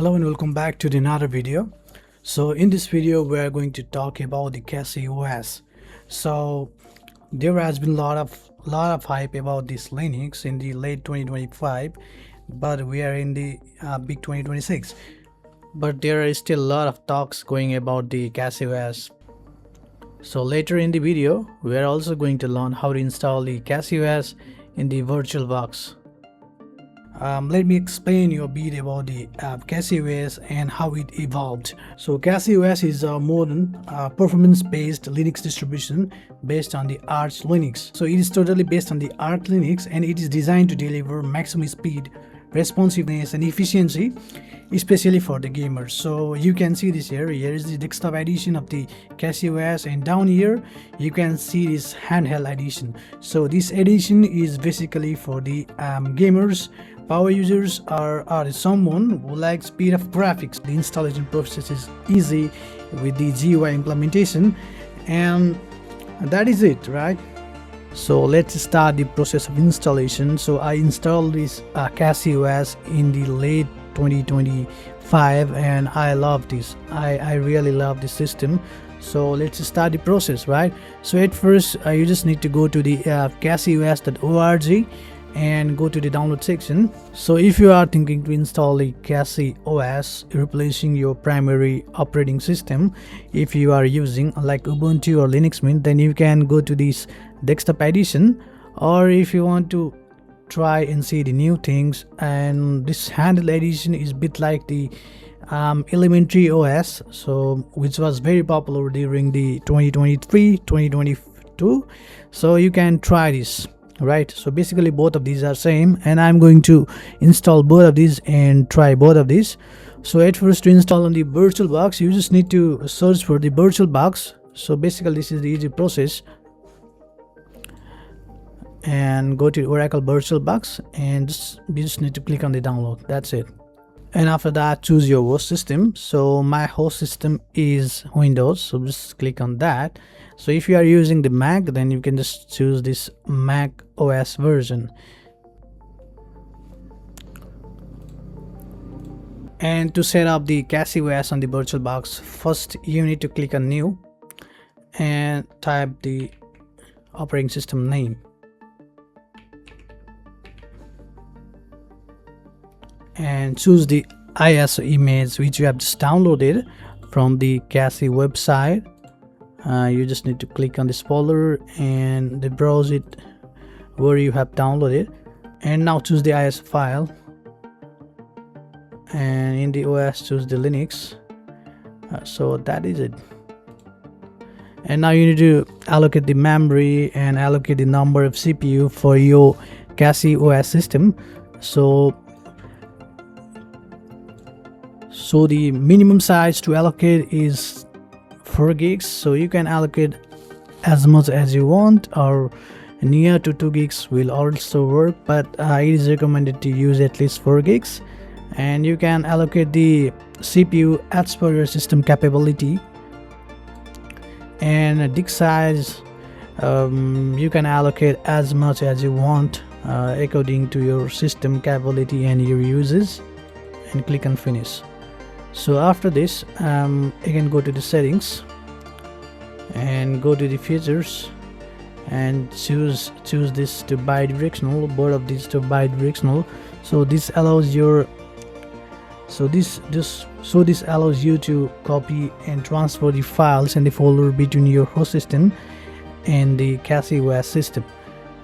Hello and welcome back to another video. So in this video we are going to talk about the Cassie OS. So there has been a lot of hype about this Linux in the late 2025, but we are in the big 2026. But there is still a lot of talks going about the Cassie OS. So later in the video we are also going to learn how to install the Cassie OS in the VirtualBox. Let me explain you a bit about the Cassie OS and how it evolved. So Cassie OS is a modern performance-based Linux distribution based on the Arch Linux. So it is totally based on the Arch Linux, and it is designed to deliver maximum speed, responsiveness and efficiency, especially for the gamers. So you can see this here is the desktop edition of the Cassie OS, and down here you can see this handheld edition. So this edition is basically for the gamers, power users, or someone who likes speed of graphics. The installation process is easy with the GUI implementation, and that is it, right? So let's start the process of installation. So I installed this Cassie OS in the late 2025, and I love this. I really love this system. So let's start the process, right? So at first you just need to go to the CachyOS.org and go to the download section. So if you are thinking to install the Cassie OS replacing your primary operating system, if you are using like Ubuntu or Linux Mint, then you can go to this desktop edition. Or if you want to try and see the new things, and this handheld edition is a bit like the elementary OS, so which was very popular during the 2023-2022. So you can try this, right? So basically both of these are same, and I'm going to install both of these and try both of these. So at first, to install on the VirtualBox, you just need to search for the VirtualBox. So basically this is the easy process, and go to Oracle VirtualBox, and you just need to click on the download. That's it. And after that, choose your host system. So my host system is Windows, so just click on that. So if you are using the Mac, then you can just choose this Mac OS version. And to set up the Cassie OS on the VirtualBox, first you need to click on New and type the operating system name. And choose the ISO image which you have just downloaded from the Cassie website. You just need to click on this folder and browse it where you have downloaded, and now choose the ISO file, and in the OS choose the Linux. So that is it. And now you need to allocate the memory and allocate the number of CPU for your Cassie OS system. So the minimum size to allocate is 4 gigs. So you can allocate as much as you want, or near to 2 gigs will also work, but it is recommended to use at least 4 gigs. And you can allocate the CPU as per your system capability. And disk size, you can allocate as much as you want according to your system capability and your uses, and click on finish. So after this, you can go to the settings and go to the features and choose this to bi-directional, both of these to bi-directional. So this allows your this allows you to copy and transfer the files and the folder between your host system and the Cassie OS system.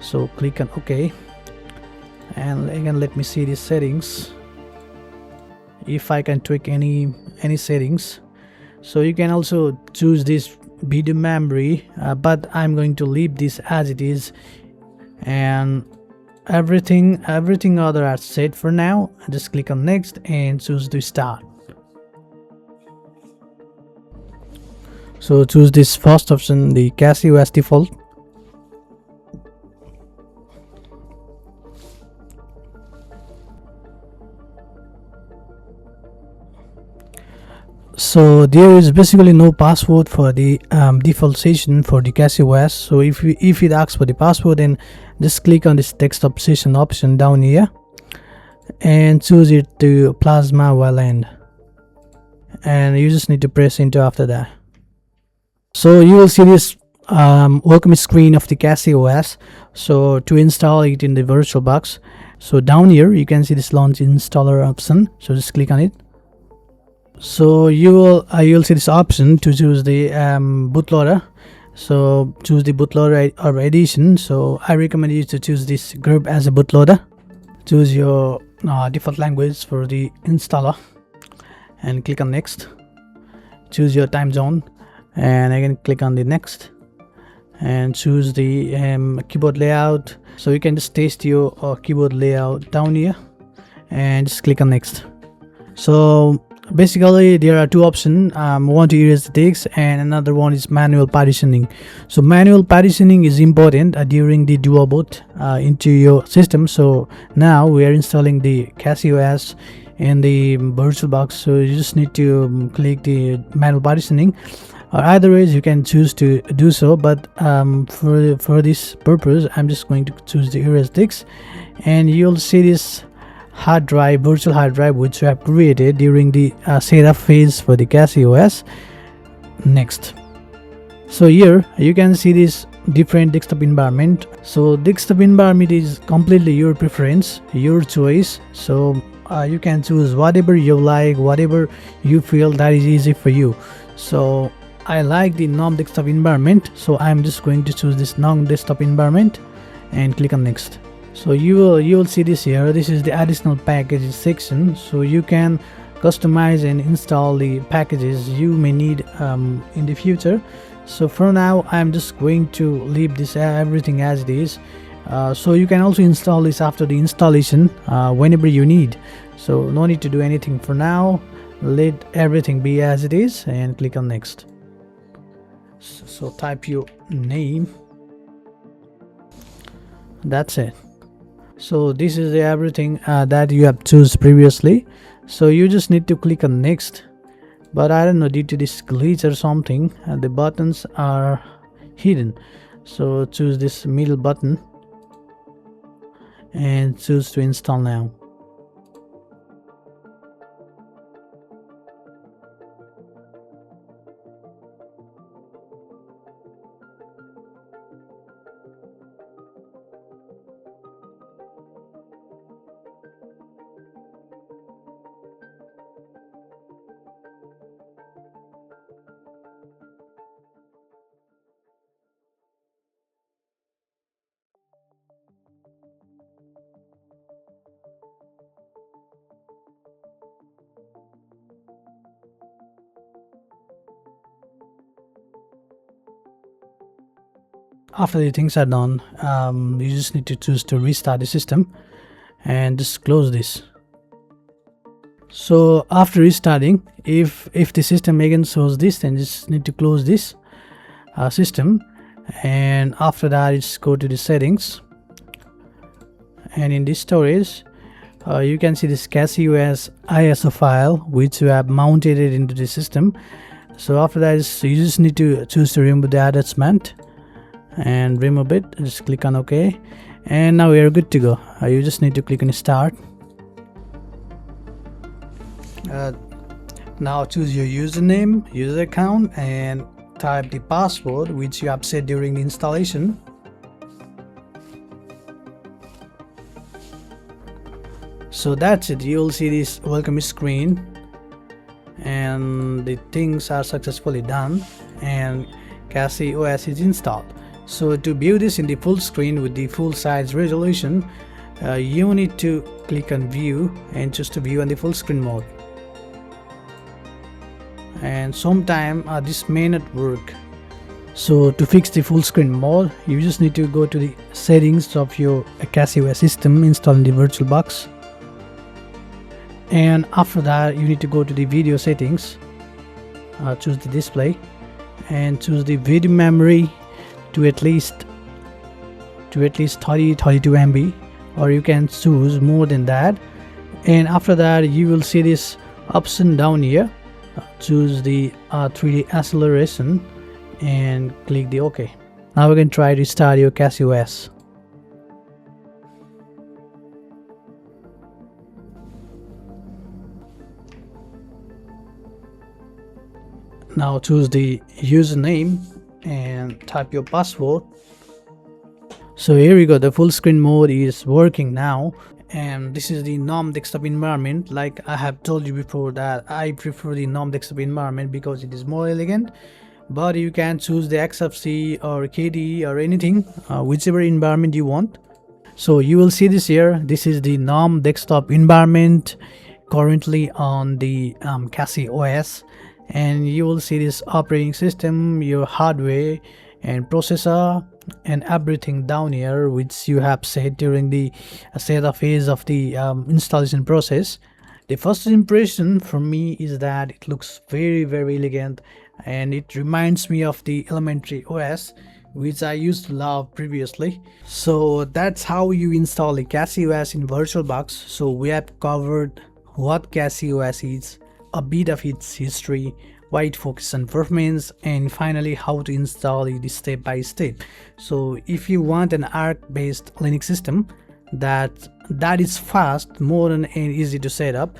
So click on OK, and again let me see the settings if I can tweak any settings. So you can also choose this video memory, but I'm going to leave this as it is, and everything other are set for now. Just click on next and choose to start. So choose this first option, the Cassie OS default. So there is basically no password for the default session for the Cassie OS. So if it asks for the password, then just click on this desktop session option down here and choose it to Plasma while end. and you just need to press into after that. So you will see this welcome screen of the Cassie OS. So to install it in the VirtualBox, so down here you can see this launch installer option, so just click on it. So you'll see this option to choose the bootloader. So choose the bootloader or edition. So I recommend you to choose this group as a bootloader. Choose your default language for the installer and click on next. Choose your time zone and again click on the next and choose the keyboard layout. So you can just test your keyboard layout down here and just click on next. So basically there are two options, one to erase the text and another one is manual partitioning. So manual partitioning is important during the dual boot into your system. So now we are installing the CachyOS in the VirtualBox, so you just need to click the manual partitioning, or either ways you can choose to do so, but for this purpose I'm just going to choose the erase text, and you'll see this hard drive, virtual hard drive, which we have created during the setup phase for the CachyOS. Next. So here you can see this different desktop environment. So desktop environment is completely your preference, your choice. So you can choose whatever you like, whatever you feel that is easy for you. So I like the non-desktop environment, so I'm just going to choose this non-desktop environment and click on next. So you will see this here. This is the additional packages section, so you can customize and install the packages you may need in the future. So for now I'm just going to leave this everything as it is. So you can also install this after the installation whenever you need, so no need to do anything for now. Let everything be as it is and click on next. So type your name, that's it. So this is everything that you have chosen previously, so you just need to click on next. But I don't know, due to this glitch or something, the buttons are hidden. So choose this middle button and choose to install now. After the things are done, you just need to choose to restart the system and just close this. So after restarting, if the system again shows this, then just need to close this system, and after that just go to the settings, and in this storage you can see this CachyOS ISO file which you have mounted it into the system. So after that you just need to choose to remove the attachment and remove it. Just click on OK, and now we are good to go. You just need to click on start. Now choose your username, user account, and type the password which you have set during the installation. So that's it. You'll see this welcome screen and the things are successfully done and CachyOS is installed. So to view this in the full screen with the full size resolution, you need to click on view and choose to view on the full screen mode. And sometime this may not work. So to fix the full screen mode, you just need to go to the settings of your CachyOS system installed in the VirtualBox, and after that you need to go to the video settings, choose the display and choose the video memory to at least 32 MB, or you can choose more than that. And after that you will see this option down here. Choose the 3D acceleration and click the OK. Now we can try to start your CachyOS. Now choose the username and type your password. So here you go, the full screen mode is working now, and this is the norm desktop environment. Like I have told you before that I prefer the norm desktop environment because it is more elegant, but you can choose the XFC or KDE or anything, whichever environment you want. So you will see this here. This is the norm desktop environment currently on the Cassie OS, and you will see this operating system, your hardware and processor and everything down here, which you have set during the setup phase of the installation process. The first impression for me is that it looks very elegant, and it reminds me of the elementary OS, which I used to love previously. So that's how you install the CachyOS in VirtualBox. So we have covered what CachyOS is, a bit of its history, why it focuses on performance, and finally how to install it step by step. So if you want an ARC based Linux system that is fast, modern and easy to set up,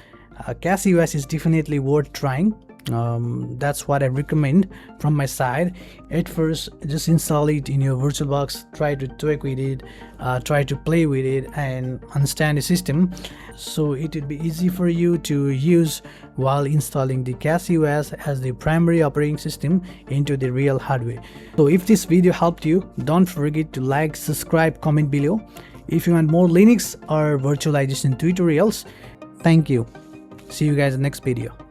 CachyOS is definitely worth trying. That's what I recommend from my side. At first, just install it in your VirtualBox, try to tweak with it, try to play with it and understand the system, so it will be easy for you to use while installing the CachyOS as the primary operating system into the real hardware. So if this video helped you, don't forget to like, subscribe, comment below. If you want more Linux or virtualization tutorials, thank you. See you guys in the next video.